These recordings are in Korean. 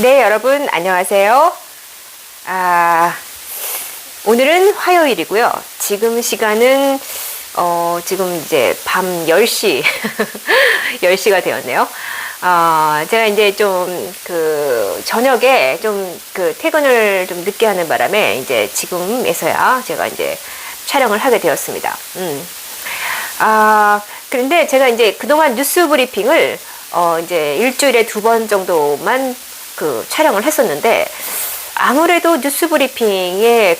네, 여러분 안녕하세요. 오늘은 화요일이고요. 지금 시간은 지금 이제 밤 10시 10시가 되었네요. 제가 이제 좀 저녁에 좀 퇴근을 좀 늦게 하는 바람에 이제 지금에서야 제가 이제 촬영을 하게 되었습니다. 그런데 제가 이제 그동안 뉴스 브리핑을 이제 일주일에 2번 정도만 촬영을 했었는데, 아무래도 뉴스 브리핑에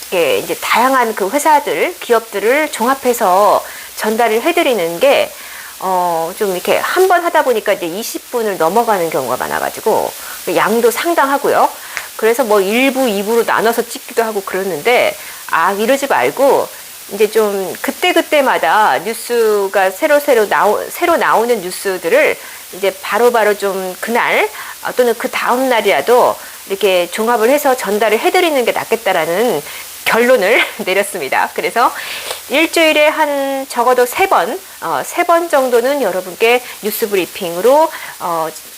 이게 이제 다양한 회사들, 기업들을 종합해서 전달을 해드리는 게 좀 이렇게 한 번 하다 보니까 이제 20분을 넘어가는 경우가 많아가지고 양도 상당하고요. 그래서 뭐 1부, 2부로 나눠서 찍기도 하고 그러는데, 이러지 말고 이제 좀 그때그때마다 뉴스가 새로 나오는 뉴스들을 이제 바로바로 좀 그날 또는 그 다음 날이라도 이렇게 종합을 해서 전달을 해드리는 게 낫겠다라는 결론을 내렸습니다. 그래서 일주일에 한 적어도 3번 정도는 여러분께 뉴스 브리핑으로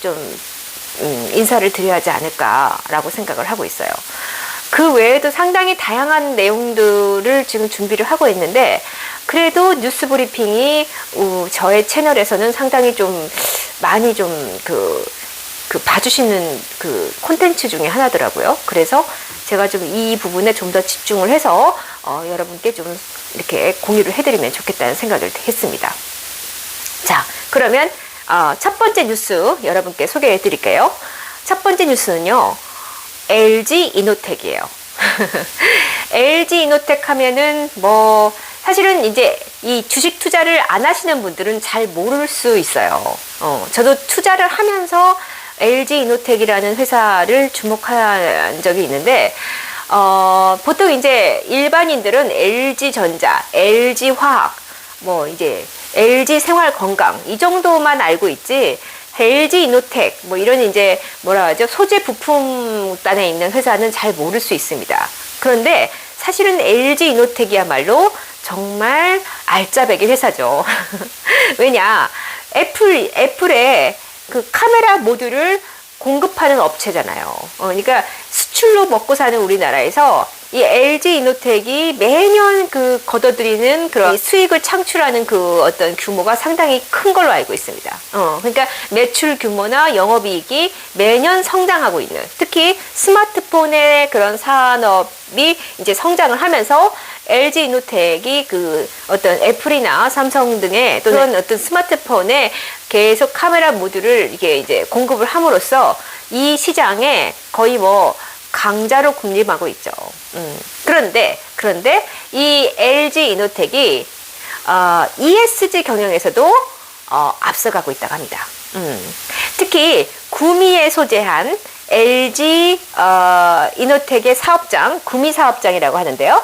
좀 인사를 드려야 하지 않을까라고 생각을 하고 있어요. 그 외에도 상당히 다양한 내용들을 지금 준비를 하고 있는데, 그래도 뉴스 브리핑이 저의 채널에서는 상당히 좀 많이 좀 봐주시는 콘텐츠 중에 하나더라고요. 그래서 제가 좀 이 부분에 좀 더 집중을 해서 여러분께 좀 이렇게 공유를 해드리면 좋겠다는 생각을 했습니다. 자, 그러면 첫 번째 뉴스 여러분께 소개해 드릴게요. 첫 번째 뉴스는요, LG 이노텍이에요. LG 이노텍 하면은 사실은 이제 이 주식 투자를 안 하시는 분들은 잘 모를 수 있어요. 저도 투자를 하면서 LG 이노텍이라는 회사를 주목한 적이 있는데, 보통 이제 일반인들은 LG전자, LG화학, 이제 LG생활건강 이 정도만 알고 있지, LG 이노텍 이런 이제 소재 부품단에 있는 회사는 잘 모를 수 있습니다. 그런데 사실은 LG 이노텍이야말로 정말 알짜배기 회사죠. 왜냐, 애플의 카메라 모듈을 공급하는 업체잖아요. 그러니까 수출로 먹고 사는 우리나라에서 이 LG 이노텍이 매년 거둬들이는 그런 수익을 창출하는 어떤 규모가 상당히 큰 걸로 알고 있습니다. 그러니까 매출 규모나 영업이익이 매년 성장하고 있는, 특히 스마트폰의 그런 산업이 이제 성장을 하면서 LG 이노텍이 어떤 애플이나 삼성 등의 또는 어떤 스마트폰에 계속 카메라 모듈을 이게 이제 공급을 함으로써 이 시장에 거의 강자로 군림하고 있죠. 그런데 이 LG 이노텍이 ESG 경영에서도 앞서가고 있다고 합니다. 특히 구미에 소재한 LG 이노텍의 사업장, 구미 사업장이라고 하는데요.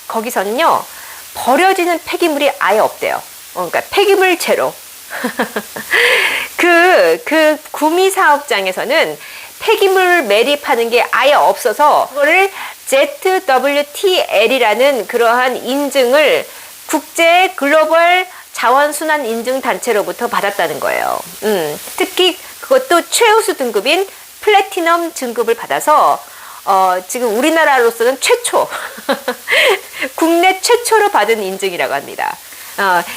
거기서는요, 버려지는 폐기물이 아예 없대요. 그러니까 폐기물 제로. 구미 사업장에서는 폐기물 매립하는 게 아예 없어서 그거를 ZWTL이라는 그러한 인증을 국제 글로벌 자원순환 인증 단체로부터 받았다는 거예요. 특히 그것도 최우수 등급인 플래티넘 등급을 받아서 지금 우리나라로서는 최초 국내 최초로 받은 인증이라고 합니다.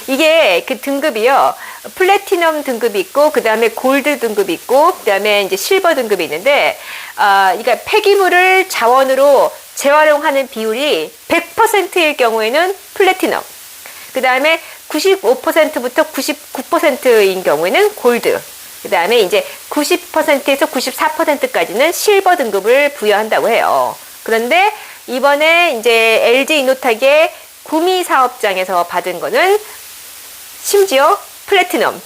이게 등급이요, 플래티넘 등급이 있고, 그 다음에 골드 등급이 있고, 그 다음에 이제 실버 등급이 있는데, 그러니까 폐기물을 자원으로 재활용하는 비율이 100%일 경우에는 플래티넘, 그 다음에 95%부터 99%인 경우에는 골드, 그 다음에 이제 90%에서 94%까지는 실버 등급을 부여한다고 해요. 그런데 이번에 이제 LG 이노텍의 구미 사업장에서 받은 거는 심지어 플래티넘.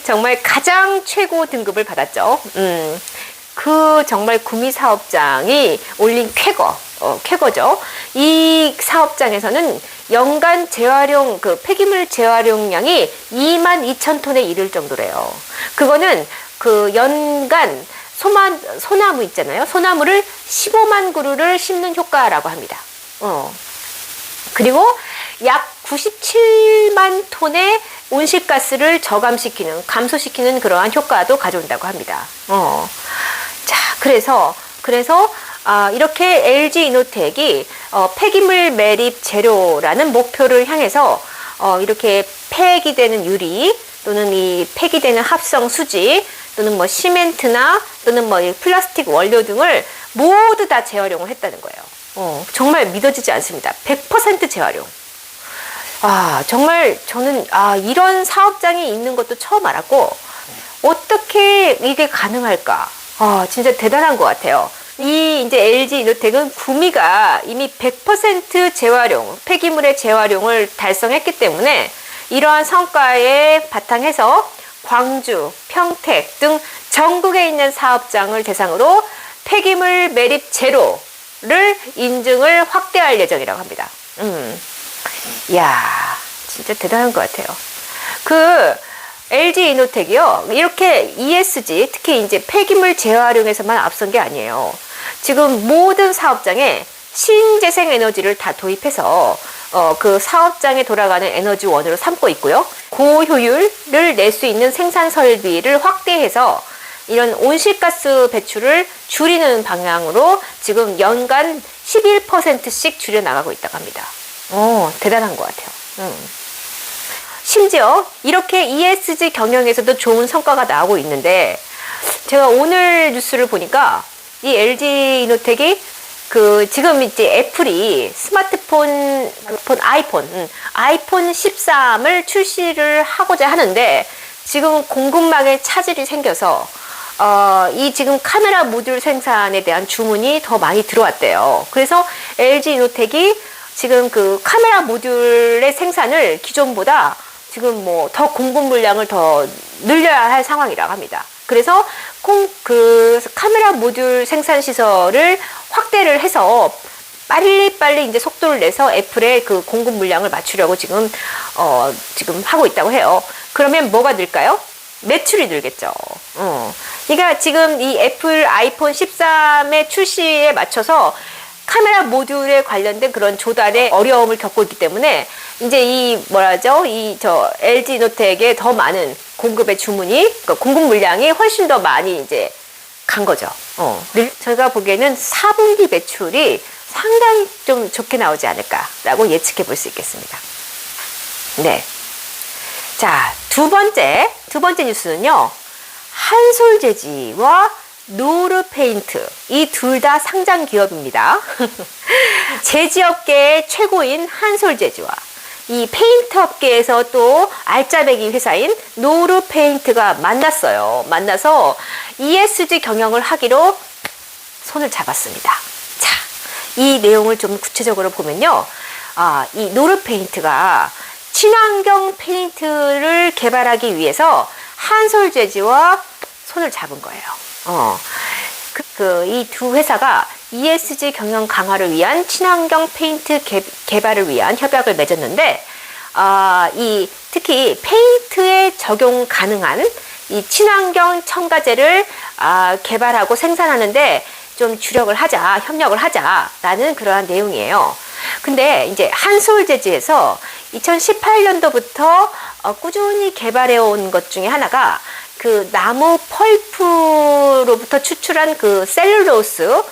정말 가장 최고 등급을 받았죠. 정말 구미 사업장이 올린 쾌거죠. 이 사업장에서는 연간 재활용, 폐기물 재활용량이 22,000톤에 이를 정도래요. 그거는 연간 소나무 있잖아요. 소나무를 15만 그루를 심는 효과라고 합니다. 그리고 약 97만 톤의 온실가스를 감소시키는 그러한 효과도 가져온다고 합니다. 그래서 이렇게 LG 이노텍이 폐기물 매립 제로라는 목표를 향해서 이렇게 폐기되는 유리 또는 이 폐기되는 합성 수지 또는 뭐 시멘트나 또는 뭐 플라스틱 원료 등을 모두 다 재활용을 했다는 거예요. 정말 믿어지지 않습니다. 100% 재활용. 정말 저는 이런 사업장이 있는 것도 처음 알았고 어떻게 이게 가능할까? 진짜 대단한 것 같아요. 이제 LG 이노텍은 구미가 이미 100% 재활용, 폐기물의 재활용을 달성했기 때문에 이러한 성과에 바탕해서 광주, 평택 등 전국에 있는 사업장을 대상으로 폐기물 매립 제로를 인증을 확대할 예정이라고 합니다. 이야, 진짜 대단한 것 같아요. LG 이노텍이요, 이렇게 ESG, 특히 이제 폐기물 재활용에서만 앞선 게 아니에요. 지금 모든 사업장에 신재생 에너지를 다 도입해서 그 사업장에 돌아가는 에너지원으로 삼고 있고요. 고효율을 낼 수 있는 생산 설비를 확대해서 이런 온실가스 배출을 줄이는 방향으로 지금 연간 11%씩 줄여나가고 있다고 합니다. 대단한 것 같아요. 심지어 이렇게 ESG 경영에서도 좋은 성과가 나오고 있는데 제가 오늘 뉴스를 보니까 이 LG 이노텍이 지금 이제 애플이 스마트폰 아이폰 13을 출시를 하고자 하는데 지금 공급망에 차질이 생겨서 이 지금 카메라 모듈 생산에 대한 주문이 더 많이 들어왔대요. 그래서 LG 이노텍이 지금 그 카메라 모듈의 생산을 기존보다 지금 뭐 더 공급 물량을 더 늘려야 할 상황이라고 합니다. 그래서 그 카메라 모듈 생산 시설을 확대를 해서 빨리 이제 속도를 내서 애플의 그 공급 물량을 맞추려고 지금 하고 있다고 해요. 그러면 뭐가 늘까요? 매출이 늘겠죠. 그러니까 지금 이 애플 아이폰 13의 출시에 맞춰서 카메라 모듈에 관련된 그런 조달에 어려움을 겪고 있기 때문에 이제 LG 이노텍의 더 많은 공급의 주문이, 그러니까 공급 물량이 훨씬 더 많이 이제 간 거죠. 저희가 보기에는 4분기 매출이 상당히 좀 좋게 나오지 않을까라고 예측해 볼 수 있겠습니다. 네. 자, 두 번째 뉴스는요. 한솔재지와 노르페인트, 이 둘 다 상장 기업입니다. 제지업계의 최고인 한솔재지와 이 페인트 업계에서 또 알짜배기 회사인 노르페인트가 만나서 ESG 경영을 하기로 손을 잡았습니다. 자, 이 내용을 좀 구체적으로 보면요. 이 노르페인트가 친환경 페인트를 개발하기 위해서 한솔재지와 손을 잡은 거예요. 이 두 회사가 ESG 경영 강화를 위한 친환경 페인트 개발을 위한 협약을 맺었는데, 특히 페인트에 적용 가능한 이 친환경 첨가제를 개발하고 생산하는데 좀 협력을 하자라는 그러한 내용이에요. 근데 이제 한솔재지에서 2018년도부터 꾸준히 개발해 온 것 중에 하나가 그 나무 펄프로부터 추출한 그 셀룰로스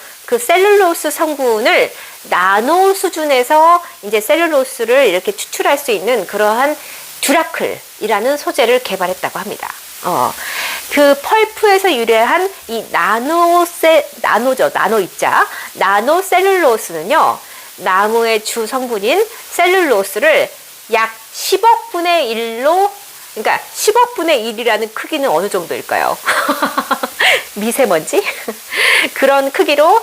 성분을 나노 수준에서 이제 셀룰로스를 이렇게 추출할 수 있는 그러한 듀라클이라는 소재를 개발했다고 합니다. 그 펄프에서 유래한 이 나노 셀룰로스는요, 나무의 주 성분인 셀룰로스를 약 10억 분의 1로, 그러니까 10억 분의 1이라는 크기는 어느 정도일까요? 미세먼지? 그런 크기로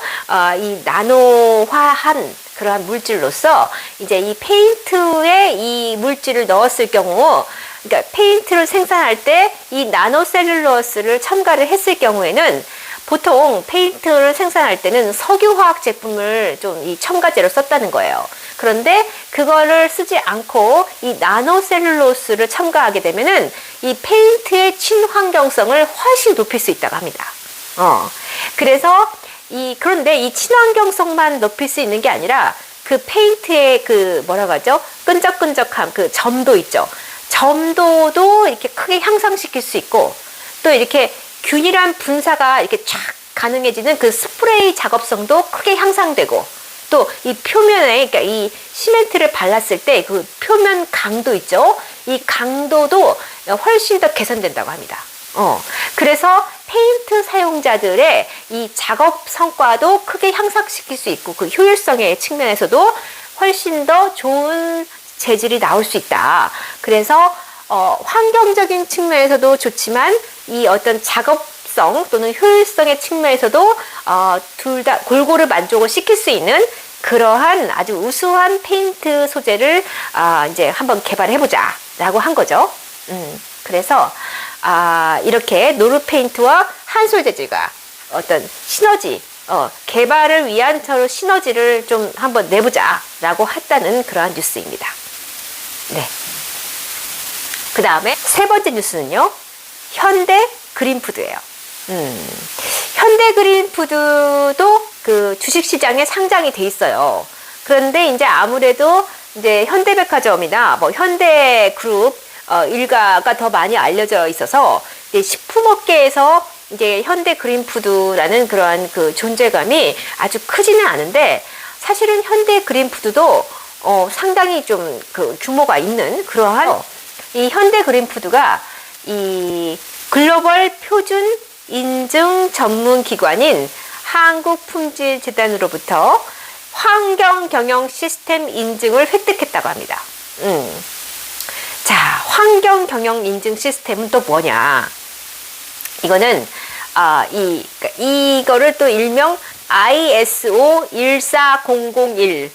이 나노화한 그러한 물질로서 이제 이 페인트에 이 물질을 넣었을 경우, 그러니까 페인트를 생산할 때 이 나노셀룰로스를 첨가를 했을 경우에는 보통 페인트를 생산할 때는 석유화학 제품을 좀 이 첨가제로 썼다는 거예요. 그런데 그거를 쓰지 않고 이 나노셀룰로스를 첨가하게 되면은 이 페인트의 친환경성을 훨씬 높일 수 있다고 합니다. 그런데 이 친환경성만 높일 수 있는 게 아니라 그 페인트의 끈적끈적함, 그 점도 있죠. 점도도 이렇게 크게 향상시킬 수 있고, 또 이렇게 균일한 분사가 이렇게 쫙 가능해지는 그 스프레이 작업성도 크게 향상되고, 또 이 표면에, 그러니까 이 시멘트를 발랐을 때 그 표면 강도 있죠? 이 강도도 훨씬 더 개선된다고 합니다. 그래서 페인트 사용자들의 이 작업 성과도 크게 향상시킬 수 있고, 그 효율성의 측면에서도 훨씬 더 좋은 재질이 나올 수 있다. 그래서 환경적인 측면에서도 좋지만 이 어떤 작업성 또는 효율성의 측면에서도 둘 다 골고루 만족을 시킬 수 있는 그러한 아주 우수한 페인트 소재를 이제 한번 개발해보자 라고 한 거죠. 그래서 이렇게 노르페인트와 한솔 재질과 어떤 시너지, 개발을 위한 서로 시너지를 좀 한번 내보자 라고 했다는 그러한 뉴스입니다. 네. 그 다음에 세 번째 뉴스는요, 현대 그린푸드예요. 현대 그린푸드도 그 주식시장에 상장이 돼 있어요. 그런데 이제 아무래도 이제 현대백화점이나 뭐 현대그룹 일가가 더 많이 알려져 있어서 이제 식품업계에서 이제 현대 그린푸드라는 그러한 그 존재감이 아주 크지는 않은데, 사실은 현대 그린푸드도 상당히 좀 그 규모가 있는 그러한 이 현대 그린푸드가 이 글로벌 표준 인증 전문 기관인 한국품질재단으로부터 환경 경영 시스템 인증을 획득했다고 합니다. 자, 환경 경영 인증 시스템은 또 뭐냐? 이거는 이거를 또 일명 ISO 14001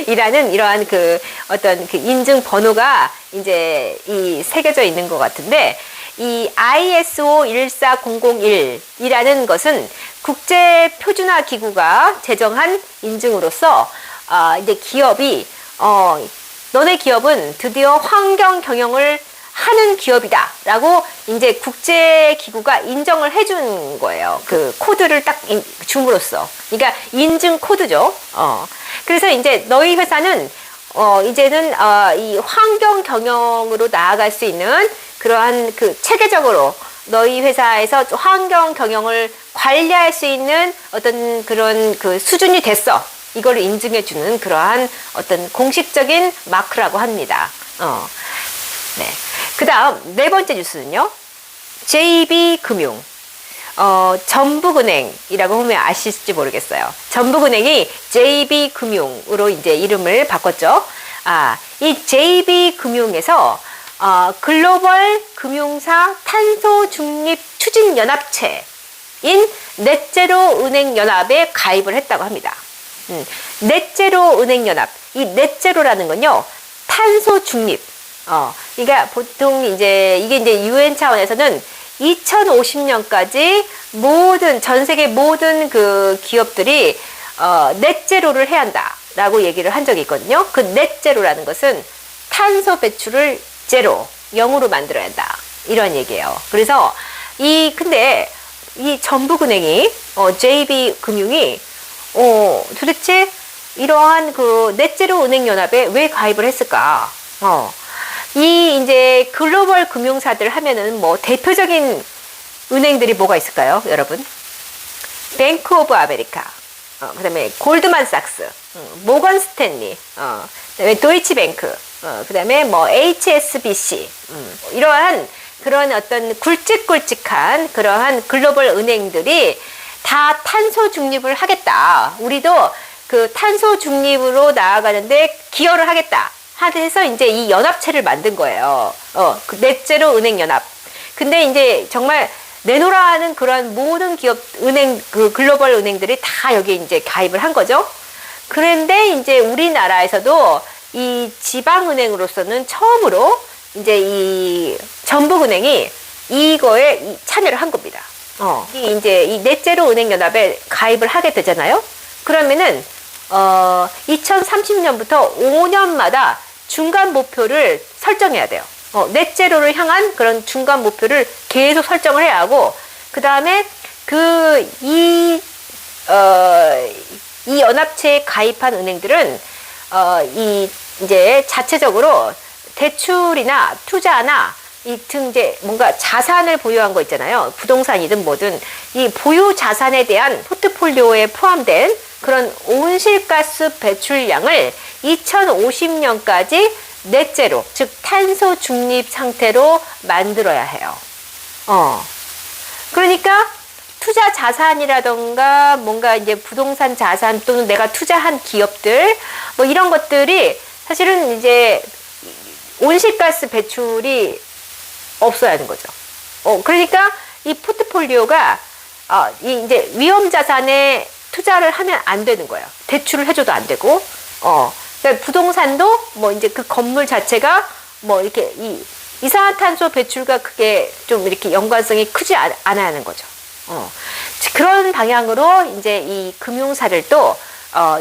이라는 이러한 그 어떤 그 인증 번호가 이제 이 새겨져 있는 것 같은데, 이 ISO 14001 이라는 것은 국제 표준화 기구가 제정한 인증으로서 이제 기업이 너네 기업은 드디어 환경 경영을 하는 기업이다 라고 이제 국제기구가 인정을 해준 거예요. 그 코드를 딱 줌으로써. 그러니까 인증 코드죠. 그래서 이제 너희 회사는 이제는 이 환경 경영으로 나아갈 수 있는 그러한 그 체계적으로 너희 회사에서 환경 경영을 관리할 수 있는 어떤 그런 그 수준이 됐어. 이걸 인증해주는 그러한 어떤 공식적인 마크라고 합니다. 네. 그 다음 네 번째 뉴스는요, JB금융, 전북은행이라고 보면 아실지 모르겠어요. 전북은행이 JB금융으로 이제 이름을 바꿨죠. 이 JB금융에서 글로벌 금융사 탄소 중립 추진 연합체인 넷제로 은행 연합에 가입을 했다고 합니다. 넷제로 은행 연합, 이 넷제로라는 건요, 탄소 중립. 그러니까 보통 이제 이게 이제 UN 차원에서는 2050년까지 전 세계 모든 그 기업들이 넷제로를 해야 한다라고 얘기를 한 적이 있거든요. 그 넷제로라는 것은 탄소 배출을 제로, 0으로 만들어야 한다. 이런 얘기예요. 그래서 근데 이 전북은행이 JB금융이 도대체 이러한 그 넷제로 은행 연합에 왜 가입을 했을까? 이 이제 글로벌 금융사들 하면은 뭐 대표적인 은행들이 뭐가 있을까요, 여러분? 뱅크 오브 아메리카, 그다음에 골드만삭스, 모건 스탠리, 그다음에 도이치뱅크, 그다음에 뭐 HSBC, 이러한 그런 어떤 굵직굵직한 그러한 글로벌 은행들이 다 탄소 중립을 하겠다. 우리도 그 탄소 중립으로 나아가는데 기여를 하겠다. 해서 이제 이 연합체를 만든 거예요. 그 넷제로 은행 연합. 근데 이제 정말 내노라는 그런 모든 기업 그 글로벌 은행들이 다 여기 이제 가입을 한 거죠. 그런데 이제 우리나라에서도 이 지방은행으로서는 처음으로 이제 이 전북은행이 이거에 참여를 한 겁니다. 이제 이 넷제로 은행 연합에 가입을 하게 되잖아요. 그러면은 2030년부터 5년마다 중간 목표를 설정해야 돼요. 넷제로를 향한 그런 중간 목표를 계속 설정을 해야 하고, 그 다음에 이 연합체에 가입한 은행들은 이제 자체적으로 대출이나 투자나 이제 뭔가 자산을 보유한 거 있잖아요. 부동산이든 뭐든 이 보유 자산에 대한 포트폴리오에 포함된 그런 온실가스 배출량을 2050년까지 넷제로, 즉 탄소 중립 상태로 만들어야 해요. 그러니까 투자 자산이라던가 뭔가 이제 부동산 자산 또는 내가 투자한 기업들 뭐 이런 것들이 사실은 이제 온실가스 배출이 없어야 하는 거죠. 그러니까 이 포트폴리오가 이 이제 위험 자산에 투자를 하면 안 되는 거예요. 대출을 해줘도 안 되고, 그러니까 부동산도 뭐 이제 그 건물 자체가 뭐 이렇게 이 이산화탄소 배출과 그게 좀 이렇게 연관성이 크지 않아야 하는 거죠. 그런 방향으로 이제 이 금융사를 또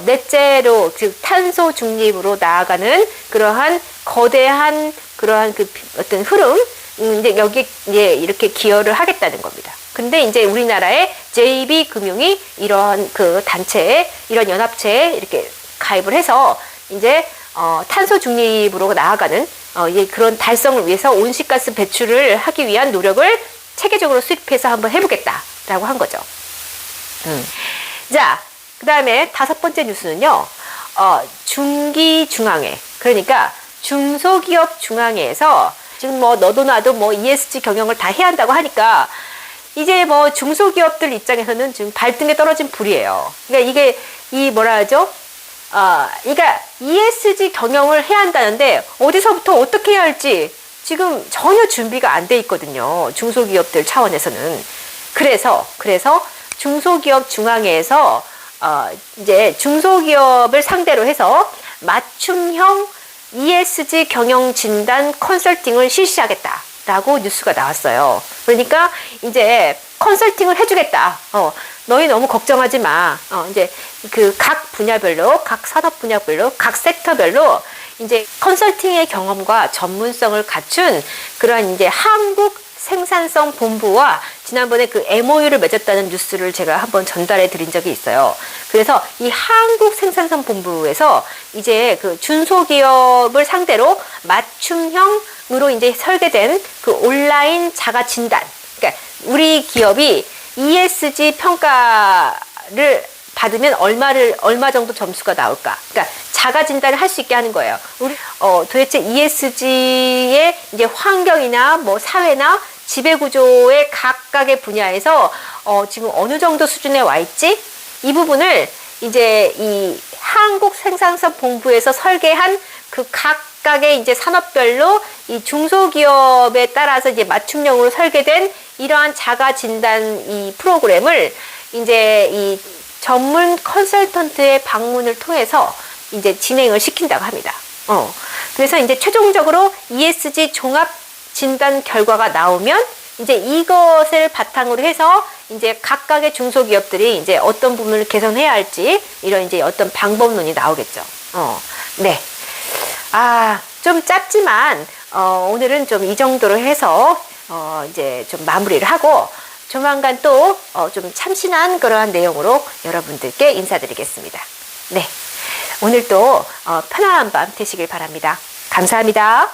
넷제로, 즉 탄소 중립으로 나아가는 그러한 거대한 그러한 그 어떤 흐름, 이제 여기 이제 이렇게 기여를 하겠다는 겁니다. 근데 이제 우리나라의 JB금융이 이런 그 단체에, 이런 연합체에 이렇게 가입을 해서 이제 탄소 중립으로 나아가는 예, 그런 달성을 위해서 온실가스 배출을 하기 위한 노력을 체계적으로 수립해서 한번 해보겠다라고 한 거죠. 자, 그 다음에 5번째 뉴스는요, 중기중앙회, 그러니까 중소기업 중앙회에서 지금 뭐 너도 나도 뭐 ESG 경영을 다 해야 한다고 하니까 이제 뭐 중소기업들 입장에서는 지금 발등에 떨어진 불이에요. 그러니까 이게 이 뭐라 하죠? 그러니까 ESG 경영을 해야 한다는데 어디서부터 어떻게 해야 할지 지금 전혀 준비가 안 돼 있거든요. 중소기업들 차원에서는. 그래서 중소기업 중앙회에서 이제 중소기업을 상대로 해서 맞춤형 ESG 경영 진단 컨설팅을 실시하겠다라고 뉴스가 나왔어요. 그러니까 이제 컨설팅을 해주겠다. 너희 너무 걱정하지 마. 이제 그 각 분야별로, 각 산업 분야별로, 각 섹터별로 이제 컨설팅의 경험과 전문성을 갖춘 그러한 이제 한국 생산성 본부와 지난번에 그 MOU를 맺었다는 뉴스를 제가 한번 전달해 드린 적이 있어요. 그래서 이 한국 생산성 본부에서 이제 그 중소기업을 상대로 맞춤형으로 이제 설계된 그 온라인 자가 진단. 그러니까 우리 기업이 ESG 평가를 받으면 얼마 정도 점수가 나올까? 그러니까 자가 진단을 할 수 있게 하는 거예요. 우리 도대체 ESG의 이제 환경이나 뭐 사회나 지배 구조의 각각의 분야에서 지금 어느 정도 수준에 와 있지? 이 부분을 이제 이 한국 생산성 본부에서 설계한 그 각각의 이제 산업별로 이 중소기업에 따라서 이제 맞춤형으로 설계된 이러한 자가 진단 이 프로그램을 이제 이 전문 컨설턴트의 방문을 통해서 이제 진행을 시킨다고 합니다. 그래서 이제 최종적으로 ESG 종합 진단 결과가 나오면 이제 이것을 바탕으로 해서 이제 각각의 중소기업들이 이제 어떤 부분을 개선해야 할지 이런 이제 어떤 방법론이 나오겠죠. 네. 좀 짧지만 오늘은 좀 이 정도로 해서 이제 좀 마무리를 하고 조만간 또 좀 참신한 그러한 내용으로 여러분들께 인사드리겠습니다. 네. 오늘도 편안한 밤 되시길 바랍니다. 감사합니다.